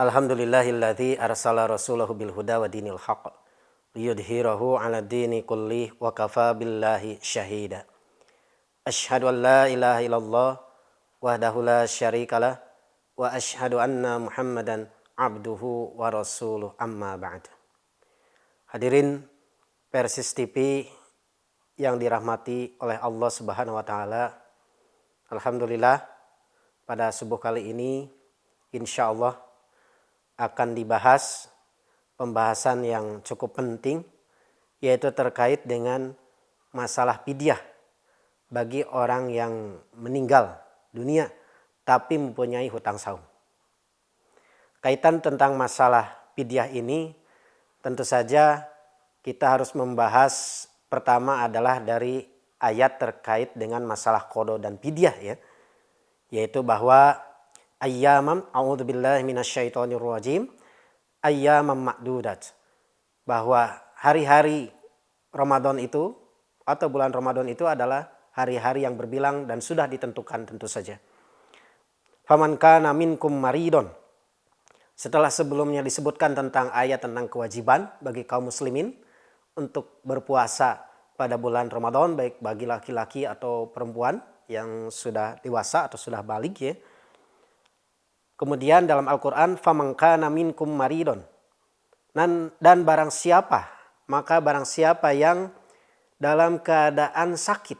Alhamdulillahilladzi arsala rasulahu bil huda wa dinil haqq liyudhhirahu 'ala dini kullih wa kafa billahi syahida. Asyhadu an la ilaha illallah wahdahu la syarikalah wa asyhadu anna Muhammadan abduhu wa rasuluh, amma ba'd. Hadirin Persis TV yang dirahmati oleh Allah Subhanahu wa taala. Alhamdulillah, pada subuh kali ini insyaallah akan dibahas pembahasan yang cukup penting, yaitu terkait dengan masalah fidyah bagi orang yang meninggal dunia tapi mempunyai hutang saum. Kaitan tentang masalah fidyah ini, tentu saja kita harus membahas pertama adalah dari ayat terkait dengan masalah qada dan fidyah, ya, yaitu bahwa ayyaman, a'udzubillahi minasyaitonirrajim, ayyaman ma'dudat, bahwa hari-hari Ramadan itu atau bulan Ramadan itu adalah hari-hari yang berbilang dan sudah ditentukan tentu saja. Faman kana minkum maridon. Setelah sebelumnya disebutkan tentang ayat tentang kewajiban bagi kaum muslimin untuk berpuasa pada bulan Ramadan, baik bagi laki-laki atau perempuan yang sudah dewasa atau sudah balik, ya. Kemudian dalam Al-Quran, faman kana minkum maridon, dan barang siapa, maka barang siapa yang dalam keadaan sakit,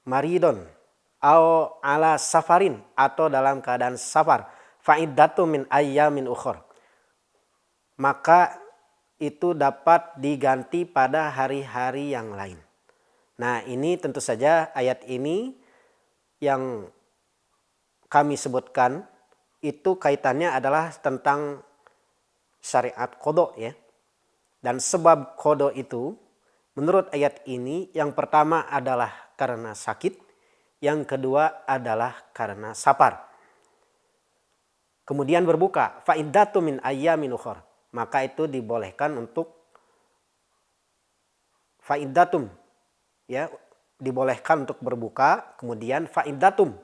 maridon au ala safarin, atau dalam keadaan safar, fa'iddatu min ayyamin ukhor, maka itu dapat diganti pada hari-hari yang lain. Nah, ini tentu saja ayat ini yang kami sebutkan itu kaitannya adalah tentang syariat qada, ya. Dan sebab qada itu menurut ayat ini yang pertama adalah karena sakit, yang kedua adalah karena safar. Kemudian berbuka, fa'iddatu min ayyamin ukhor, maka itu dibolehkan untuk fa'iddatum, ya, dibolehkan untuk berbuka. Kemudian fa'iddatum,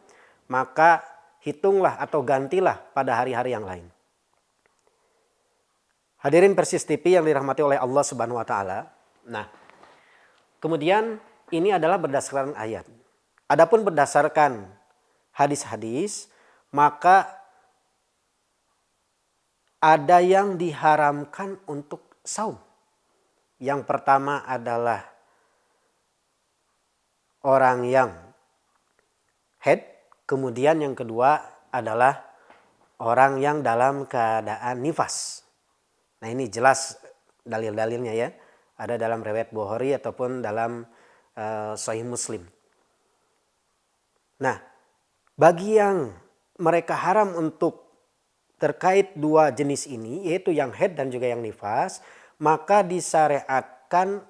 maka hitunglah atau gantilah pada hari-hari yang lain. Hadirin Persis TV yang dirahmati oleh Allah Subhanahu wa taala. Nah, kemudian ini adalah berdasarkan ayat. Adapun berdasarkan hadis-hadis, maka ada yang diharamkan untuk saum. Yang pertama adalah orang yang haid. Kemudian yang kedua adalah orang yang dalam keadaan nifas. Nah, ini jelas dalil-dalilnya, ya. Ada dalam riwayat Bukhari ataupun dalam Sahih Muslim. Nah, bagi yang mereka haram untuk terkait dua jenis ini, yaitu yang haid dan juga yang nifas, maka disyariatkan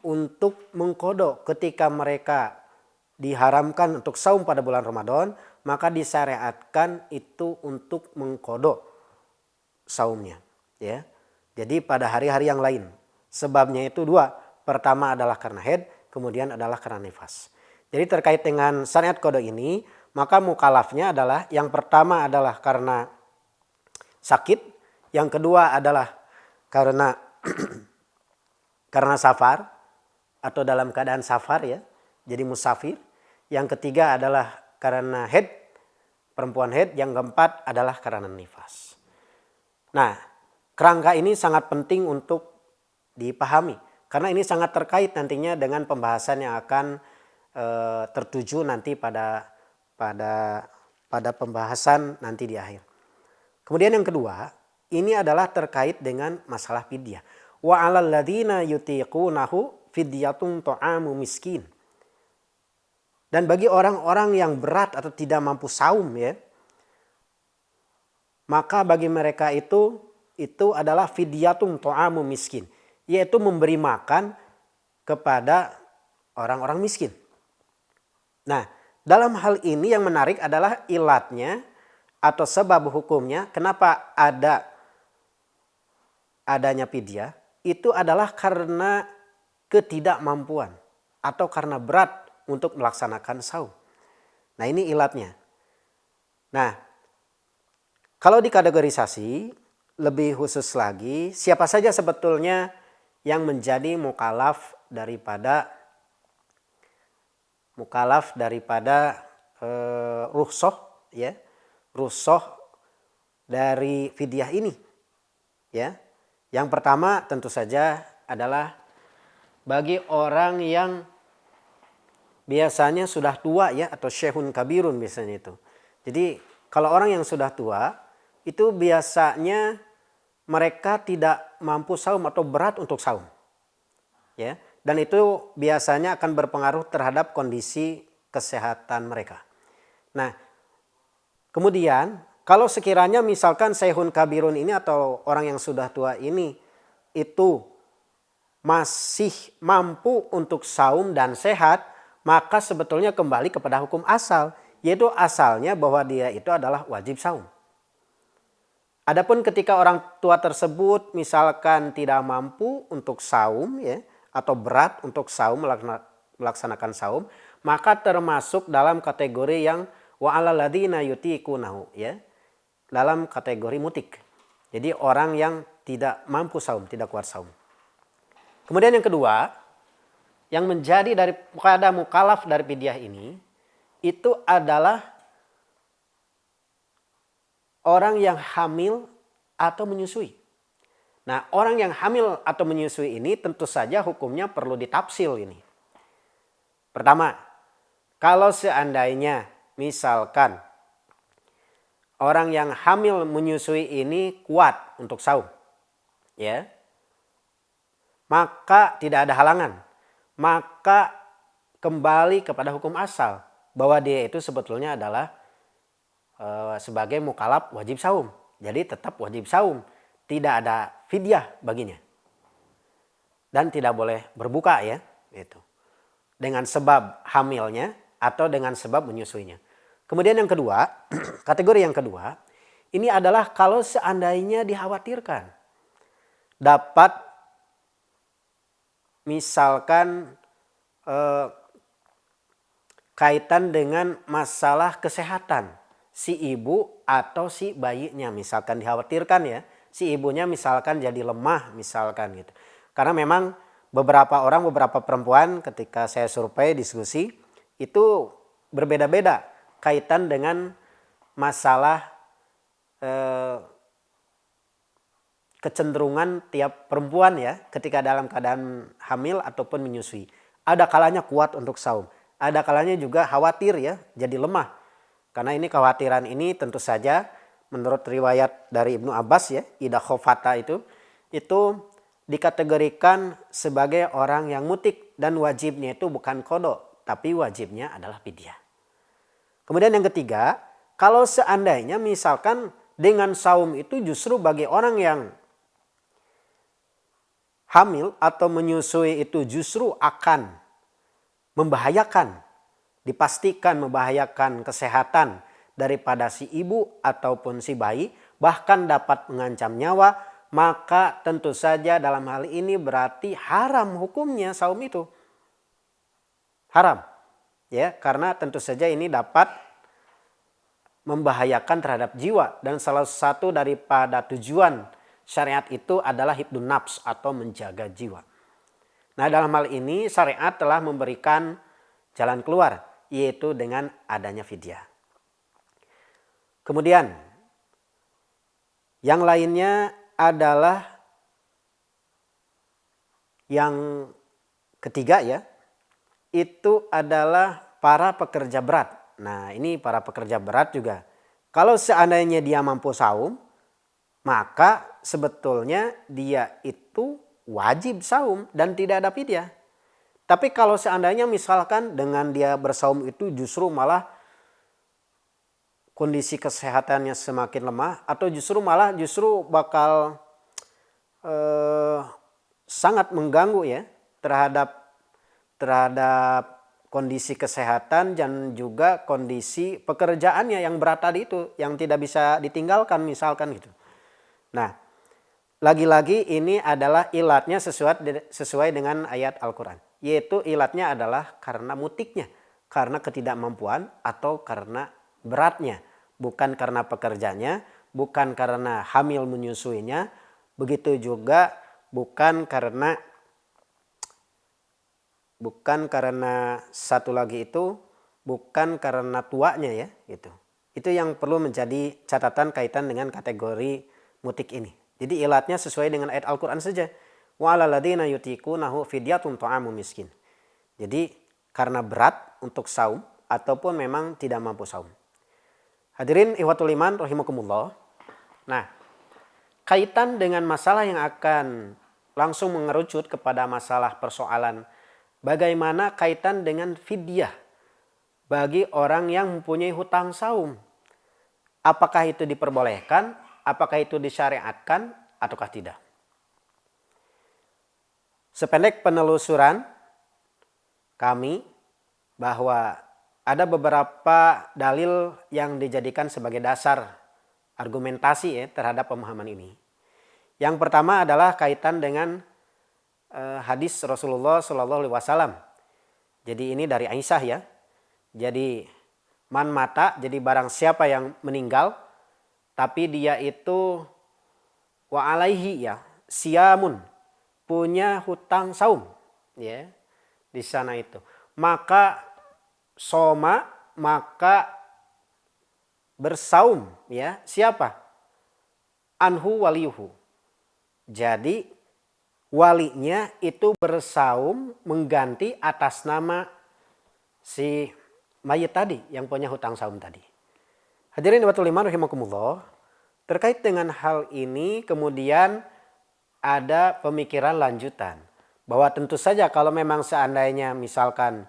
untuk mengqada ketika mereka diharamkan untuk saum pada bulan Ramadan, maka disyariatkan itu untuk mengqada saumnya, ya. Jadi pada hari-hari yang lain. Sebabnya itu dua. Pertama adalah karena haid, kemudian adalah karena nifas. Jadi terkait dengan syariat qada ini, maka mukallafnya adalah yang pertama adalah karena sakit, yang kedua adalah karena karena safar atau dalam keadaan safar, ya. Jadi musafir. Yang ketiga adalah karena haid, perempuan haid. Yang keempat adalah karena nifas. Nah, kerangka ini sangat penting untuk dipahami, karena ini sangat terkait nantinya dengan pembahasan yang akan tertuju nanti pada pembahasan nanti di akhir. Kemudian yang kedua, ini adalah terkait dengan masalah fidyah. Wa 'alal ladzina yutiqunahu fidyatun ta'amu miskin. Dan bagi orang-orang yang berat atau tidak mampu saum, ya, maka bagi mereka itu adalah fidyatun ta'amu miskin, yaitu memberi makan kepada orang-orang miskin. Nah, dalam hal ini yang menarik adalah ilatnya atau sebab hukumnya kenapa adanya fidyah, itu adalah karena ketidakmampuan atau karena berat untuk melaksanakan saum. Nah, ini ilatnya. Nah, kalau dikategorisasi lebih khusus lagi, siapa saja sebetulnya yang menjadi mukallaf daripada rukhsah ya, rukhsah dari fidyah ini ya. Yang pertama tentu saja adalah bagi orang yang biasanya sudah tua ya, atau syekhun kabirun biasanya itu. Jadi kalau orang yang sudah tua itu biasanya mereka tidak mampu saum atau berat untuk saum. Ya, dan itu biasanya akan berpengaruh terhadap kondisi kesehatan mereka. Nah, kemudian kalau sekiranya misalkan syekhun kabirun ini atau orang yang sudah tua ini itu masih mampu untuk saum dan sehat, maka sebetulnya kembali kepada hukum asal, yaitu asalnya bahwa dia itu adalah wajib saum. Adapun ketika orang tua tersebut misalkan tidak mampu untuk saum ya, atau berat untuk saum, melaksanakan saum, maka termasuk dalam kategori yang wa 'alal ladzina yutiqunahu ya, dalam kategori mutik. Jadi orang yang tidak mampu saum, tidak kuat saum. Kemudian yang kedua, yang menjadi daripada mukallaf dari fidyah ini itu adalah orang yang hamil atau menyusui. Nah, orang yang hamil atau menyusui ini tentu saja hukumnya perlu ditafsil ini. Pertama, kalau seandainya misalkan orang yang hamil menyusui ini kuat untuk saum, ya, maka tidak ada halangan. Maka kembali kepada hukum asal bahwa dia itu sebetulnya adalah sebagai mukallaf wajib saum. Jadi tetap wajib saum, tidak ada fidyah baginya. Dan tidak boleh berbuka ya, itu. Dengan sebab hamilnya atau dengan sebab menyusuinya. Kemudian yang kedua, kategori yang kedua, ini adalah kalau seandainya dikhawatirkan dapat misalkan kaitan dengan masalah kesehatan si ibu atau si bayinya, misalkan dikhawatirkan ya, si ibunya misalkan jadi lemah misalkan gitu. Karena memang beberapa perempuan ketika saya survei diskusi itu berbeda-beda kaitan dengan masalah kecenderungan tiap perempuan ya ketika dalam keadaan hamil ataupun menyusui. Ada kalanya kuat untuk saum, ada kalanya juga khawatir ya jadi lemah. Karena ini kekhawatiran ini tentu saja menurut riwayat dari Ibnu Abbas ya, idza khofata itu dikategorikan sebagai orang yang mutik dan wajibnya itu bukan qada, tapi wajibnya adalah fidyah. Kemudian yang ketiga, kalau seandainya misalkan dengan saum itu justru bagi orang yang hamil atau menyusui itu justru akan membahayakan, dipastikan membahayakan kesehatan daripada si ibu ataupun si bayi, bahkan dapat mengancam nyawa, maka tentu saja dalam hal ini berarti haram hukumnya saum itu. Haram. Ya, karena tentu saja ini dapat membahayakan terhadap jiwa dan salah satu daripada tujuan syariat itu adalah hifdzun nafs atau menjaga jiwa. Nah, dalam hal ini syariat telah memberikan jalan keluar, yaitu dengan adanya fidyah. Kemudian yang lainnya adalah yang ketiga ya, itu adalah para pekerja berat. Nah, ini para pekerja berat juga. Kalau seandainya dia mampu saum, maka sebetulnya dia itu wajib saum dan tidak ada fidyah. Tapi kalau seandainya misalkan dengan dia bersaum itu justru malah kondisi kesehatannya semakin lemah atau justru bakal sangat mengganggu ya terhadap kondisi kesehatan dan juga kondisi pekerjaannya yang berat tadi itu yang tidak bisa ditinggalkan misalkan gitu. Nah, lagi-lagi ini adalah ilatnya sesuai dengan ayat Al-Quran. Yaitu ilatnya adalah karena mutiknya, karena ketidakmampuan atau karena beratnya. bukan karena pekerjanya, bukan karena hamil menyusuinya, begitu juga bukan karena satu lagi itu bukan karena tuanya ya gitu. Itu yang perlu menjadi catatan kaitan dengan kategori mutik ini. Jadi ilatnya sesuai dengan ayat Al-Qur'an saja. Wa 'alal ladzina yutiqunahu fidyatun ta'amu miskin. Jadi karena berat untuk saum ataupun memang tidak mampu saum. Hadirin ihwatul iman rahimakumullah. Nah, kaitan dengan masalah yang akan langsung mengerucut kepada masalah persoalan bagaimana kaitan dengan fidyah bagi orang yang mempunyai hutang saum. Apakah itu diperbolehkan, apakah itu disyariatkan ataukah tidak? Sependek penelusuran kami bahwa ada beberapa dalil yang dijadikan sebagai dasar argumentasi ya terhadap pemahaman ini. Yang pertama adalah kaitan dengan hadis Rasulullah Shallallahu Alaihi Wasallam. Jadi ini dari Aisyah ya. Jadi man mata, jadi barang siapa yang meninggal, tapi dia itu wa alaihi ya siamun, punya hutang saum ya di sana itu, maka soma, maka bersaum ya siapa? Anhu waliyuhu. Jadi walinya itu bersaum mengganti atas nama si mayit tadi yang punya hutang saum tadi. Hadirin wa iman rahimakumullah. Terkait dengan hal ini kemudian ada pemikiran lanjutan bahwa tentu saja kalau memang seandainya misalkan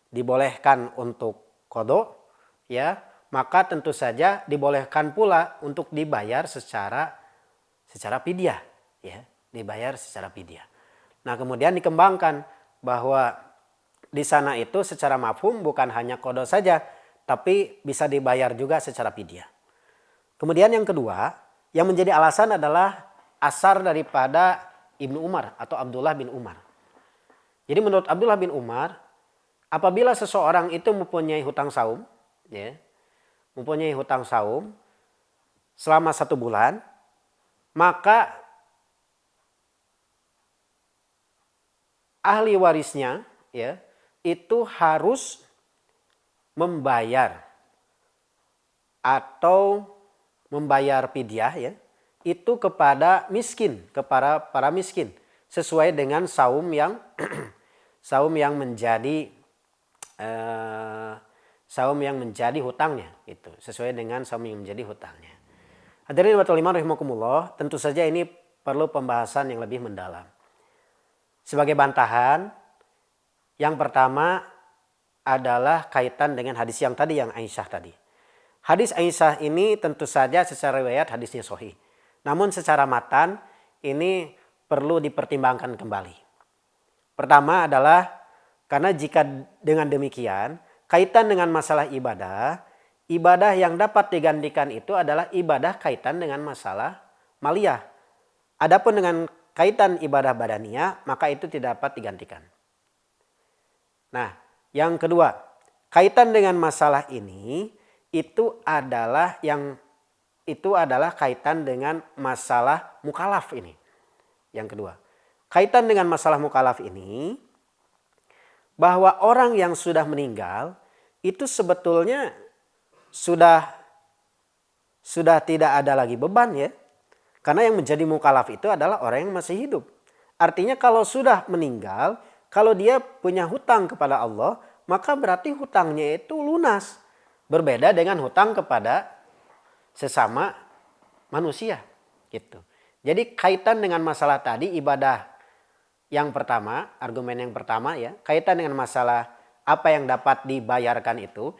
dibolehkan untuk qadha ya, maka tentu saja dibolehkan pula untuk dibayar secara fidyah ya, dibayar secara fidyah. Nah, kemudian dikembangkan bahwa di sana itu secara mafhum bukan hanya qadha saja, tapi bisa dibayar juga secara fidyah. Kemudian yang kedua, yang menjadi alasan adalah asar daripada Ibnu Umar atau Abdullah bin Umar. Jadi menurut Abdullah bin Umar, apabila seseorang itu mempunyai hutang saum, ya, mempunyai hutang saum selama 1 bulan, maka ahli warisnya, ya, itu harus membayar atau membayar fidyah ya, itu kepada miskin, kepada para miskin sesuai dengan saum yang menjadi hutangnya itu, sesuai dengan saum yang menjadi hutangnya. Hadirin wa iman rahimakumullah, tentu saja ini perlu pembahasan yang lebih mendalam. Sebagai bantahan, yang pertama adalah kaitan dengan hadis yang tadi, yang Aisyah tadi. Hadis Aisyah ini tentu saja secara riwayat hadisnya sahih. Namun secara matan ini perlu dipertimbangkan kembali. Pertama adalah karena jika dengan demikian kaitan dengan masalah ibadah, ibadah yang dapat digantikan itu adalah ibadah kaitan dengan masalah maliyah. Adapun dengan kaitan ibadah badaniyah, maka itu tidak dapat digantikan. Nah, yang kedua, kaitan dengan masalah ini itu adalah kaitan dengan masalah mukallaf ini. Yang kedua, kaitan dengan masalah mukallaf ini bahwa orang yang sudah meninggal itu sebetulnya sudah tidak ada lagi beban ya. Karena yang menjadi mukallaf itu adalah orang yang masih hidup. Artinya kalau sudah meninggal, kalau dia punya hutang kepada Allah, maka berarti hutangnya itu lunas. Berbeda dengan hutang kepada sesama manusia gitu. Jadi kaitan dengan masalah tadi ibadah yang pertama, argumen yang pertama ya, kaitan dengan masalah apa yang dapat dibayarkan itu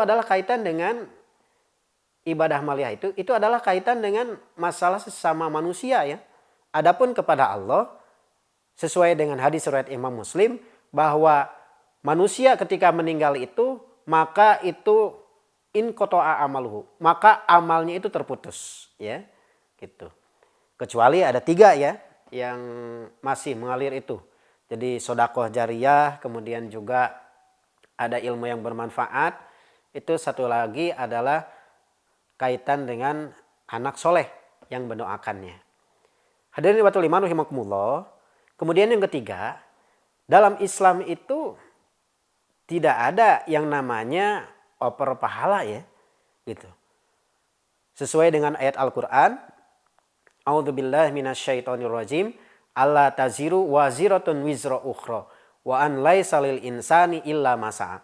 adalah kaitan dengan ibadah maliyah itu adalah kaitan dengan masalah sesama manusia ya. Adapun kepada Allah sesuai dengan hadis riwayat Imam Muslim bahwa manusia ketika meninggal itu maka itu in qata'a amaluhu, maka amalnya itu terputus ya gitu. Kecuali ada 3 ya yang masih mengalir itu. Jadi sedekah jariyah, kemudian juga ada ilmu yang bermanfaat. Itu satu lagi adalah kaitan dengan anak soleh yang mendoakannya. Hadirin wa iman rahimakumullah. Kemudian yang ketiga, dalam Islam itu tidak ada yang namanya oper pahala ya, gitu. Sesuai dengan ayat Al-Qur'an, A'udzubillahi minasyaitonirrajim, alla taziru waziratun wizra ukhra wa an laisa lil insani illa ma sa'a.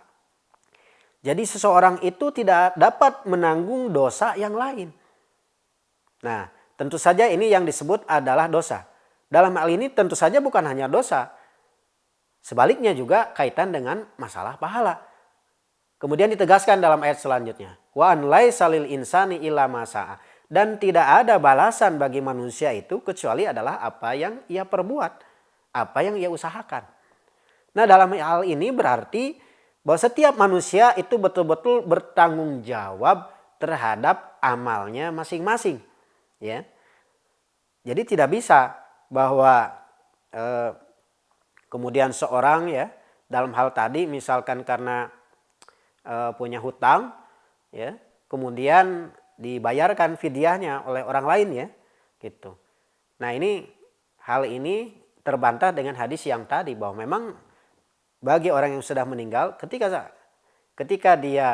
Jadi seseorang itu tidak dapat menanggung dosa yang lain. Nah, tentu saja ini yang disebut adalah dosa. Dalam hal ini tentu saja bukan hanya dosa. Sebaliknya juga kaitan dengan masalah pahala. Kemudian ditegaskan dalam ayat selanjutnya. Wa an laisa lil insani illa ma sa'a. Dan tidak ada balasan bagi manusia itu kecuali adalah apa yang ia perbuat. Apa yang ia usahakan. Nah, dalam hal ini berarti bahwa setiap manusia itu betul-betul bertanggung jawab terhadap amalnya masing-masing. Ya. Jadi tidak bisa bahwa kemudian seorang ya dalam hal tadi misalkan karena punya hutang ya, kemudian dibayarkan fidyahnya oleh orang lain ya, gitu. Nah, hal ini terbantah dengan hadis yang tadi bahwa memang bagi orang yang sudah meninggal ketika dia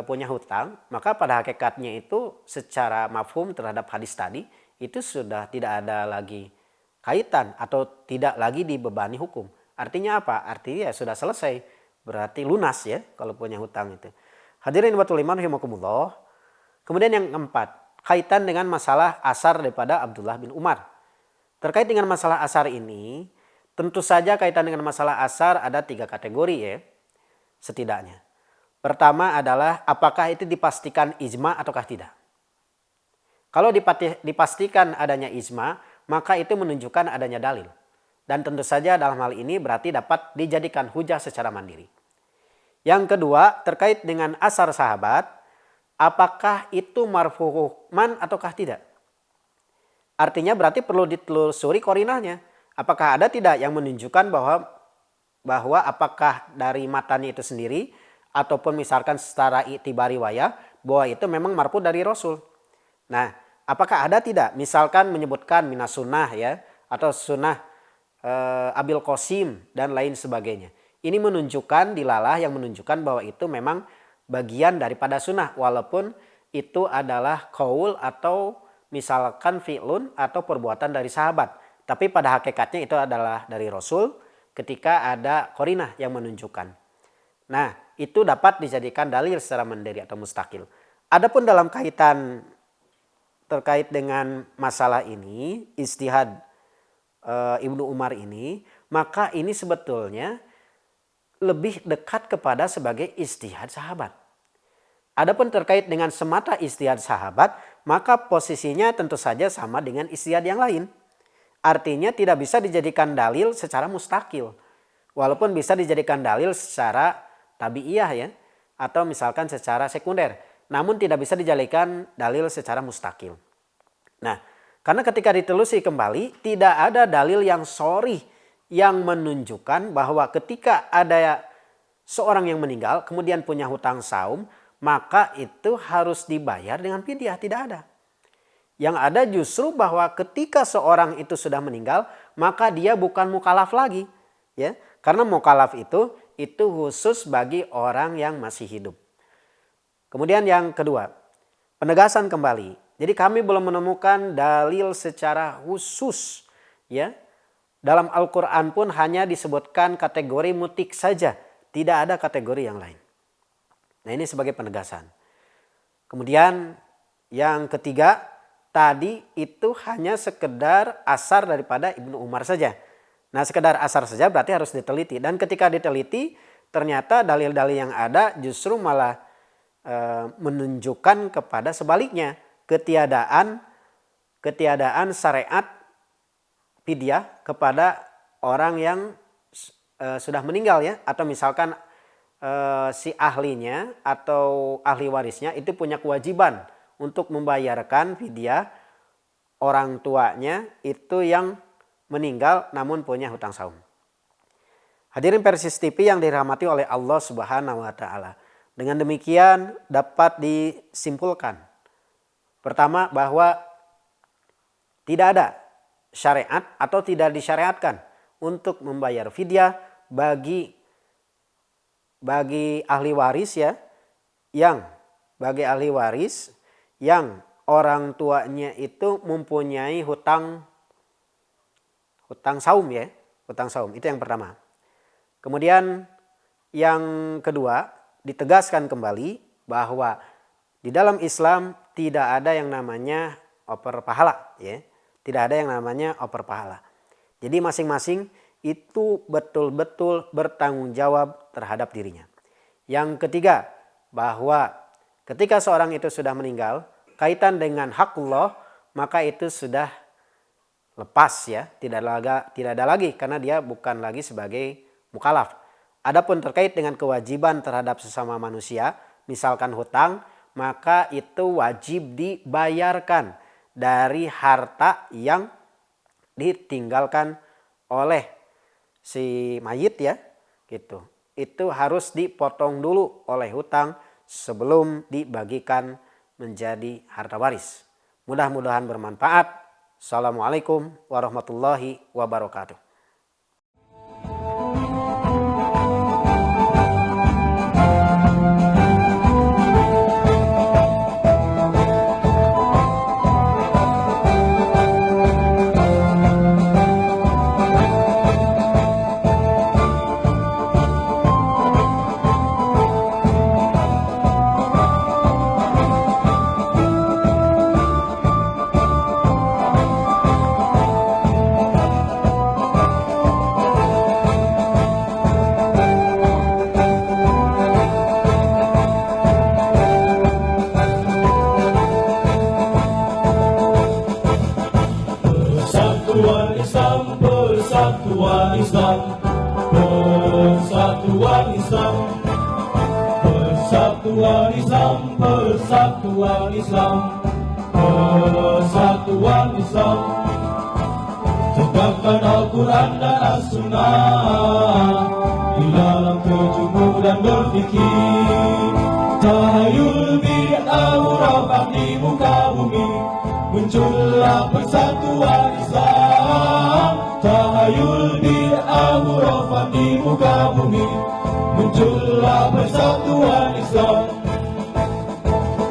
punya hutang, maka pada hakikatnya itu secara mafhum terhadap hadis tadi itu sudah tidak ada lagi kaitan atau tidak lagi dibebani hukum. Artinya apa? Artinya ya sudah selesai, berarti lunas ya kalau punya hutang itu. Hadirin wa iman rahimakumullah. Kemudian yang keempat, kaitan dengan masalah asar daripada Abdullah bin Umar. Terkait dengan masalah asar ini, tentu saja kaitan dengan masalah asar ada 3 kategori ya, setidaknya. Pertama adalah apakah itu dipastikan ijma ataukah tidak. Kalau dipastikan adanya ijma, maka itu menunjukkan adanya dalil. Dan tentu saja dalam hal ini berarti dapat dijadikan hujah secara mandiri. Yang kedua, terkait dengan asar sahabat, apakah itu marfu hukman ataukah tidak? Artinya berarti perlu ditelusuri korinahnya. Apakah ada tidak yang menunjukkan bahwa apakah dari matanya itu sendiri ataupun misalkan secara i'tibar riwayah bahwa itu memang marfu dari Rasul. Nah, apakah ada tidak misalkan menyebutkan minas sunnah ya atau sunnah Abil Qasim dan lain sebagainya. Ini menunjukkan dilalah yang menunjukkan bahwa itu memang bagian daripada sunnah walaupun itu adalah qaul atau misalkan fi'lun atau perbuatan dari sahabat. Tapi pada hakikatnya itu adalah dari Rasul ketika ada qarinah yang menunjukkan. Nah, itu dapat dijadikan dalil secara mandiri atau mustakil. Adapun dalam kaitan terkait dengan masalah ini, ijtihad Ibnu Umar ini, maka ini sebetulnya lebih dekat kepada sebagai ijtihad sahabat. Adapun terkait dengan semata ijtihad sahabat, maka posisinya tentu saja sama dengan ijtihad yang lain. Artinya tidak bisa dijadikan dalil secara mustakil. Walaupun bisa dijadikan dalil secara tabi'iyah ya, atau misalkan secara sekunder. Namun tidak bisa dijadikan dalil secara mustakil. Nah, karena ketika ditelusuri kembali, tidak ada dalil yang sharih yang menunjukkan bahwa ketika ada seorang yang meninggal kemudian punya hutang saum, maka itu harus dibayar dengan fidyah, tidak ada. Yang ada justru bahwa ketika seorang itu sudah meninggal, maka dia bukan mukallaf lagi, ya. Karena mukallaf itu khusus bagi orang yang masih hidup. Kemudian yang kedua, penegasan kembali. Jadi kami belum menemukan dalil secara khusus, ya. Dalam Al-Quran pun hanya disebutkan kategori mutik saja. Tidak ada kategori yang lain. Nah, ini sebagai penegasan. Kemudian yang ketiga, tadi itu hanya sekedar asar daripada Ibnu Umar saja. Nah, sekedar asar saja berarti harus diteliti. Dan ketika diteliti, ternyata dalil-dalil yang ada justru malah menunjukkan kepada sebaliknya. Ketiadaan syariat fidyah kepada orang yang sudah meninggal ya, atau misalkan si ahlinya atau ahli warisnya itu punya kewajiban untuk membayarkan fidyah orang tuanya itu yang meninggal namun punya hutang saum. Hadirin Persis TV yang dirahmati oleh Allah Subhanahu wa taala. Dengan demikian dapat disimpulkan, pertama, bahwa tidak ada syariat atau tidak disyariatkan untuk membayar fidyah bagi ahli waris ya, bagi ahli waris yang orang tuanya itu mempunyai hutang saum ya, hutang saum. Itu yang pertama. Kemudian yang kedua, ditegaskan kembali bahwa di dalam Islam tidak ada yang namanya oper pahala ya. Tidak ada yang namanya oper pahala. Jadi masing-masing itu betul-betul bertanggung jawab terhadap dirinya. Yang ketiga, bahwa ketika seorang itu sudah meninggal, kaitan dengan hak Allah, maka itu sudah lepas ya, tidak ada lagi karena dia bukan lagi sebagai mukallaf. Adapun terkait dengan kewajiban terhadap sesama manusia, misalkan hutang, maka itu wajib dibayarkan dari harta yang ditinggalkan oleh si mayit ya, gitu. Itu harus dipotong dulu oleh hutang sebelum dibagikan menjadi harta waris. Mudah-mudahan bermanfaat. Assalamualaikum warahmatullahi wabarakatuh. Persatuan Islam, Persatuan Islam, Persatuan Islam, Persatuan Islam, Persatuan Islam. Tegakkan Al-Quran dan As-Sunnah di dalam tujuhmu dan berfikir. Tahayul bid'ah hurafah di muka bumi, muncullah persatuan Islam. Tahayul bid'ah hurafah di muka bumi, muncullah persatuan Islam.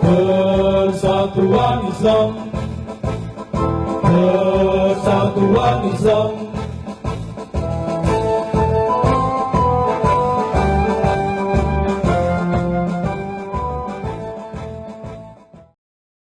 Persatuan Islam, Persatuan Islam.